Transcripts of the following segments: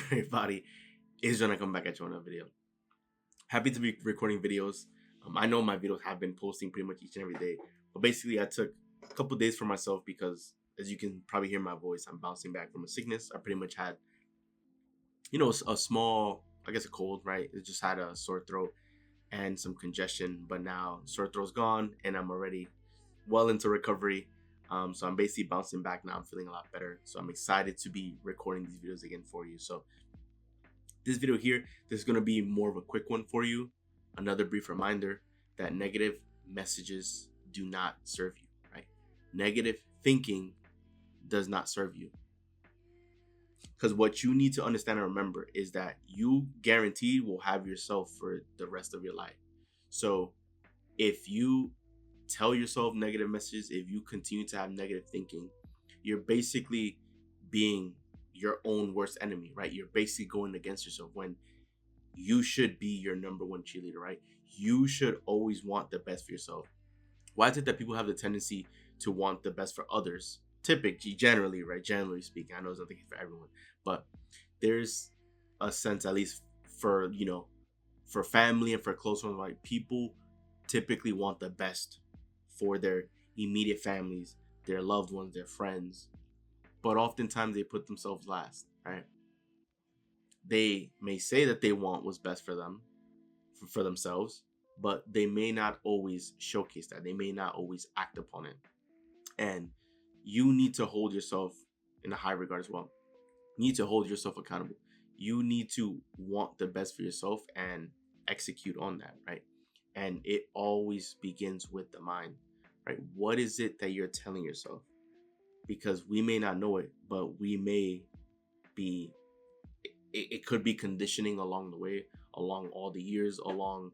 great body is gonna come back at you on a video. Happy to be recording videos. I know my videos have been posting pretty much each and every day, but basically I took a couple days for myself because, as you can probably hear my voice, I'm bouncing back from a sickness. I pretty much had, a small, I guess, a cold, right? It just had a sore throat and some congestion, but now sore throat's gone and I'm already well into recovery. So I'm basically bouncing back now. I'm feeling a lot better. So I'm excited to be recording these videos again for you. So this video here, this is going to be more of a quick one for you. Another brief reminder that negative messages do not serve you, right? Negative thinking does not serve you. Because what you need to understand and remember is that you guaranteed will have yourself for the rest of your life. So if you tell yourself negative messages, if you continue to have negative thinking, you're basically being your own worst enemy, right? You're basically going against yourself when you should be your number one cheerleader, right? You should always want the best for yourself. Why is it that people have the tendency to want the best for others? Typically, generally, right? Generally speaking, I know it's not the case for everyone, but there's a sense, at least for, for family and for close ones, like people typically want the best for their immediate families, their loved ones, their friends, but oftentimes they put themselves last, right? They may say that they want what's best for them, for themselves, but they may not always showcase that. They may not always act upon it. And you need to hold yourself in a high regard as well. You need to hold yourself accountable. You need to want the best for yourself and execute on that, right? And it always begins with the mind, right? What is it that you're telling yourself? Because we may not know it, but we may be, it could be conditioning along the way, along all the years, along,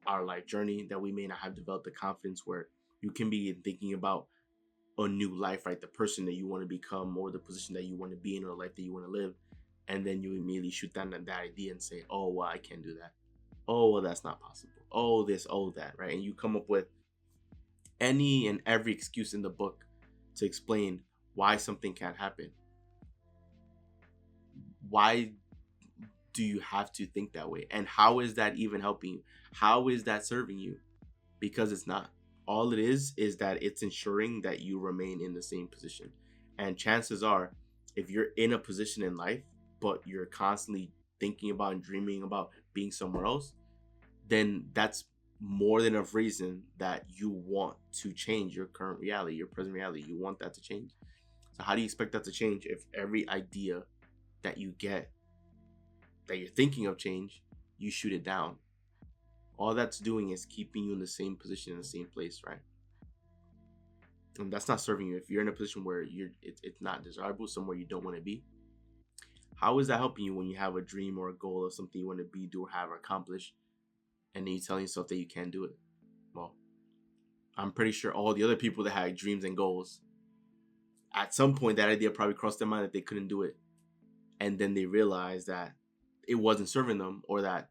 our life journey, that we may not have developed the confidence where you can be thinking about a new life, right? The person that you want to become, or the position that you want to be in, or the life that you want to live. And then you immediately shoot down that idea and say, oh, well, I can't do that. Oh, well, that's not possible. Oh, this, oh, that, right? And you come up with any and every excuse in the book to explain why something can't happen. Why do you have to think that way? And how is that even helping you? How is that serving you? Because it's not. All it is that it's ensuring that you remain in the same position. And chances are, if you're in a position in life, but you're constantly thinking about and dreaming about being somewhere else, then that's more than enough reason that you want to change your current reality, your present reality. You want that to change. So how do you expect that to change if every idea that you get, that you're thinking of change, you shoot it down? All that's doing is keeping you in the same position, in the same place, right? And that's not serving you. If you're in a position where it's not desirable, somewhere you don't want to be, how is that helping you when you have a dream or a goal of something you want to be, do, or have, or accomplish, and then you tell yourself that you can't do it? Well, I'm pretty sure all the other people that had dreams and goals, at some point that idea probably crossed their mind that they couldn't do it. And then they realized that it wasn't serving them, or that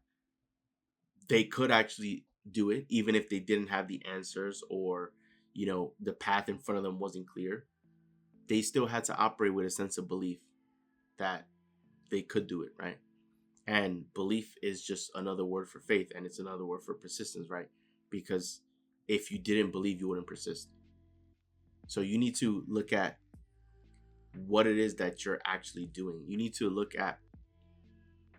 they could actually do it even if they didn't have the answers, or the path in front of them wasn't clear. They still had to operate with a sense of belief that they could do it, right? And belief is just another word for faith, and it's another word for persistence, right? Because if you didn't believe, you wouldn't persist. So you need to look at what it is that you're actually doing. You need to look at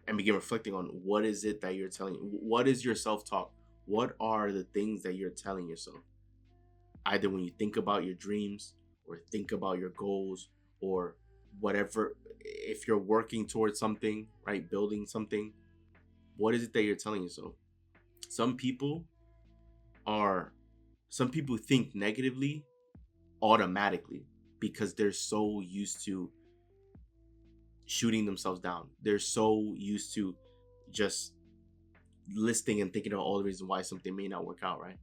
and begin reflecting on what is it that you're telling. What is your self-talk? What are the things that you're telling yourself? Either when you think about your dreams, or think about your goals, or whatever, if you're working towards something, right, building something, what is it that you're telling yourself? Some people think negatively automatically because they're so used to shooting themselves down. They're so used to just listing and thinking of all the reasons why something may not work out, right?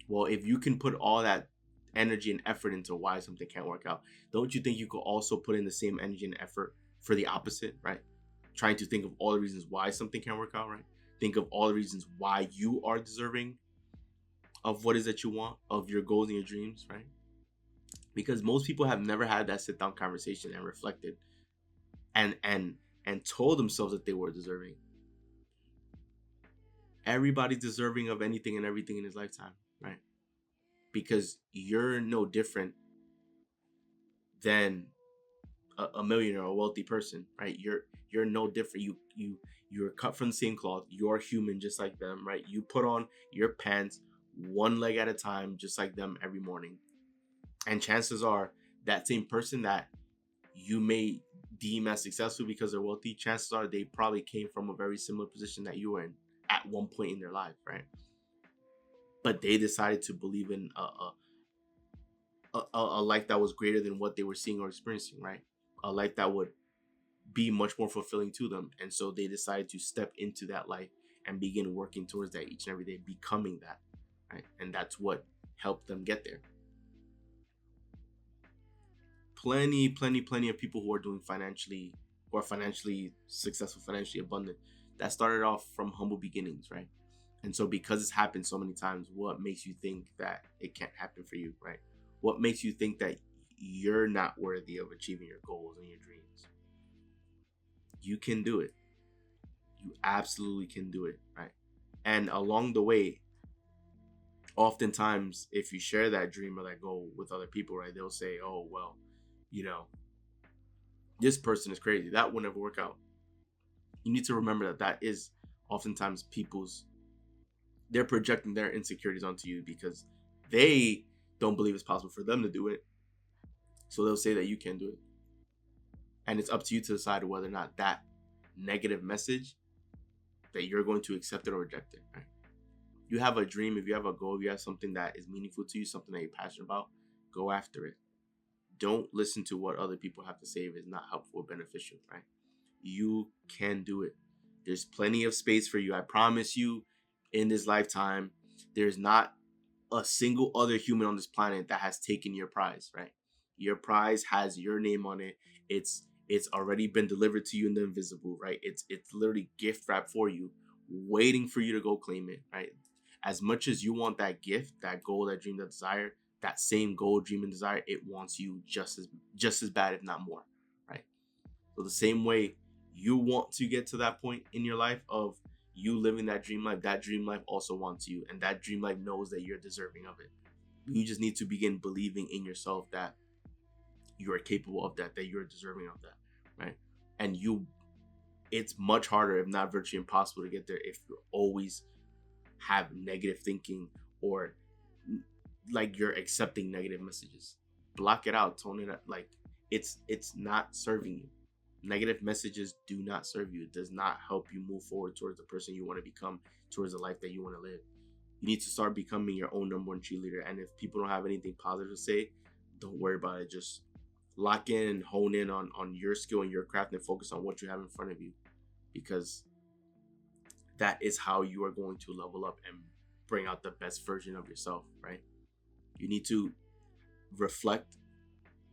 Well, if you can put all that energy and effort into why something can't work out, don't you think you could also put in the same energy and effort for the opposite, right? Trying to think of all the reasons why something can't work out, right? Think of all the reasons why you are deserving of what is that you want, of your goals and your dreams, right? Because most people have never had that sit down conversation and reflected and and told themselves that they were deserving. Everybody's deserving of anything and everything in his lifetime, right? Because you're no different than a millionaire or a wealthy person, right? You're no different. You're cut from the same cloth. You're human just like them, right? You put on your pants one leg at a time just like them every morning. And chances are that same person that you may deem as successful because they're wealthy, chances are they probably came from a very similar position that you were in at one point in their life, right? But they decided to believe in a life that was greater than what they were seeing or experiencing, right? A life that would be much more fulfilling to them. And so they decided to step into that life and begin working towards that each and every day, becoming that, right? And that's what helped them get there. Plenty of people who are financially successful, financially abundant, that started off from humble beginnings, right? And so because it's happened so many times, what makes you think that it can't happen for you, right? What makes you think that you're not worthy of achieving your goals and your dreams? You can do it. You absolutely can do it, right? And along the way, oftentimes, if you share that dream or that goal with other people, right, they'll say, oh, well, you know, this person is crazy. That will never work out. You need to remember that that is oftentimes they're projecting their insecurities onto you because they don't believe it's possible for them to do it. So they'll say that you can do it. And it's up to you to decide whether or not that negative message, that you're going to accept it or reject it, right? You have a dream, if you have a goal, if you have something that is meaningful to you, something that you're passionate about, go after it. Don't listen to what other people have to say if it's not helpful or beneficial, right? You can do it. There's plenty of space for you. I promise you, in this lifetime, there's not a single other human on this planet that has taken your prize, right? Your prize has your name on it. It's already been delivered to you in the invisible, right? It's literally gift wrapped for you, waiting for you to go claim it, right? As much as you want that gift, that goal, that dream, that desire, that same goal, dream, and desire, it wants you just as bad, if not more, right? So the same way you want to get to that point in your life of you living that dream life also wants you, and that dream life knows that you're deserving of it. You just need to begin believing in yourself that you are capable of that you're deserving of that, right? And it's much harder, if not virtually impossible, to get there if you always have negative thinking or like you're accepting negative messages. Block it out, tone it up. Like it's not serving you. Negative messages do not serve you. It does not help you move forward towards the person you want to become, towards the life that you want to live. You need to start becoming your own number one cheerleader. And if people don't have anything positive to say, don't worry about it. Just lock in and hone in on your skill and your craft and focus on what you have in front of you, because that is how you are going to level up and bring out the best version of yourself, right? You need to reflect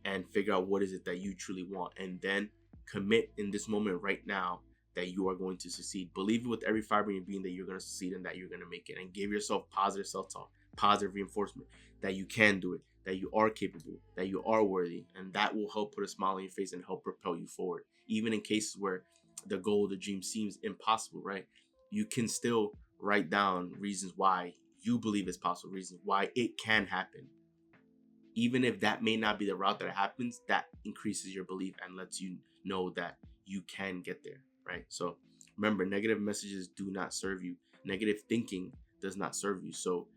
and figure out what is it that you truly want, and then commit in this moment right now that you are going to succeed. Believe it with every fiber in your being that you're going to succeed and that you're going to make it, and give yourself positive self-talk, positive reinforcement that you can do it, that you are capable, that you are worthy, and that will help put a smile on your face and help propel you forward. Even in cases where the goal, the dream seems impossible, right? You can still write down reasons why you believe it's possible, reasons why it can happen. Even if that may not be the route that it happens, that increases your belief and lets you know that you can get there, right? So remember, negative messages do not serve you. Negative thinking does not serve you. So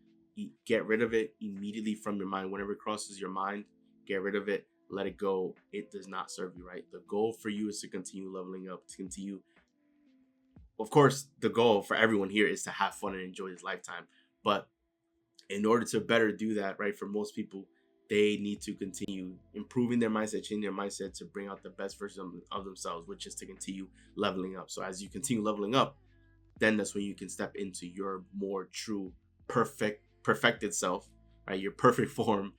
get rid of it immediately from your mind. Whenever it crosses your mind, get rid of it, let it go. It does not serve you, right? The goal for you is to continue leveling up, to continue. Of course, the goal for everyone here is to have fun and enjoy this lifetime. But in order to better do that, right, for most people, they need to continue improving their mindset, changing their mindset to bring out the best version of themselves, which is to continue leveling up. So as you continue leveling up, then that's when you can step into your more true, perfected self, right? Your perfect form.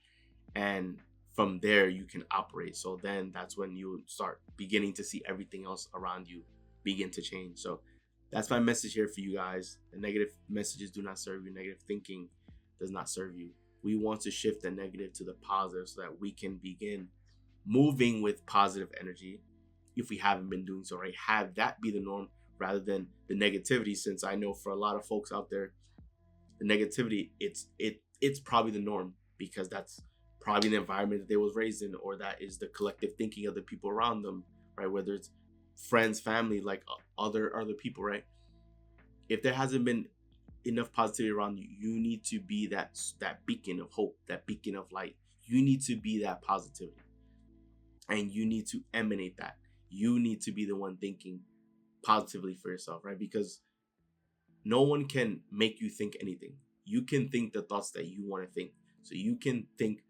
And from there, you can operate. So then that's when you start beginning to see everything else around you begin to change. So that's my message here for you guys. The negative messages do not serve you. Negative thinking does not serve you. We want to shift the negative to the positive so that we can begin moving with positive energy if we haven't been doing so, right? Have that be the norm rather than the negativity. Since I know for a lot of folks out there, the negativity, it's probably the norm because that's probably the environment that they was raised in, or that is the collective thinking of the people around them, right? Whether it's friends, family, like other people, right? If there hasn't been enough positivity around you, you need to be that beacon of hope, that beacon of light. You need to be that positivity, and you need to emanate that. You need to be the one thinking positively for yourself, right? Because no one can make you think anything. You can think the thoughts that you want to think. So you can think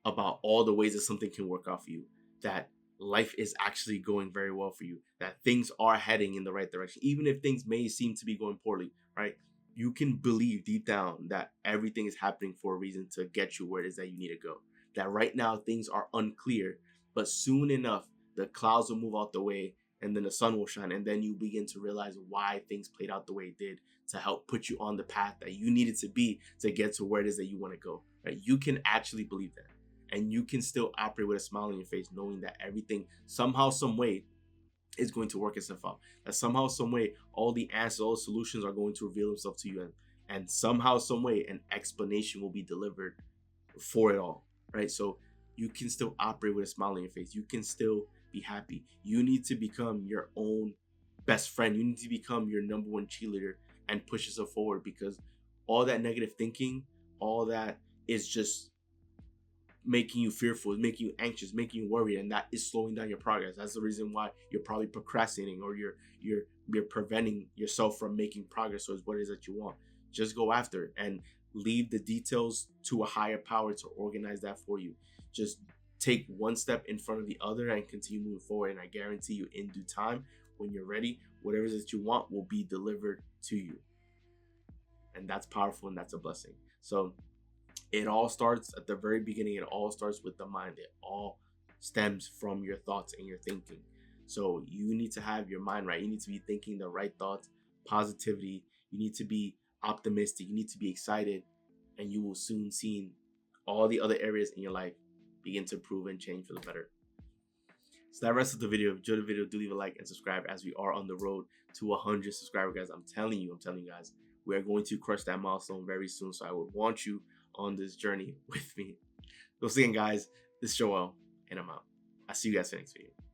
about all the ways that something can work out for you, that life is actually going very well for you, that things are heading in the right direction, even if things may seem to be going poorly, right? You can believe deep down that everything is happening for a reason to get you where it is that you need to go. That right now things are unclear, but soon enough, the clouds will move out the way and then the sun will shine. And then you begin to realize why things played out the way it did to help put you on the path that you needed to be to get to where it is that you want to go, right? You can actually believe that. And you can still operate with a smile on your face, knowing that everything somehow, some way is going to work itself out. That somehow, some way, all the answers, all the solutions are going to reveal themselves to you, and somehow, some way, an explanation will be delivered for it all, right? So you can still operate with a smile on your face. You can still be happy. You need to become your own best friend. You need to become your number one cheerleader and push yourself forward, because all that negative thinking, all that is just making you fearful, making you anxious, making you worried, and that is slowing down your progress. That's the reason why you're probably procrastinating, or you're preventing yourself from making progress towards what it is that you want. Just go after it and leave the details to a higher power to organize that for you. Just take one step in front of the other and continue moving forward. And I guarantee you, in due time, when you're ready, whatever it is that you want will be delivered to you. And that's powerful, and that's a blessing. So it all starts at the very beginning. It all starts with the mind. It all stems from your thoughts and your thinking. So you need to have your mind right. You need to be thinking the right thoughts, positivity. You need to be optimistic. You need to be excited, and you will soon see all the other areas in your life begin to improve and change for the better. So that rest of the video. If you enjoyed the video, do leave a like and subscribe, as we are on the road to 100 subscribers, guys. I'm telling you guys, we are going to crush that milestone very soon. So I would want you on this journey with me. So see you guys. This is Joel, and I'm out. I'll see you guys in the next video.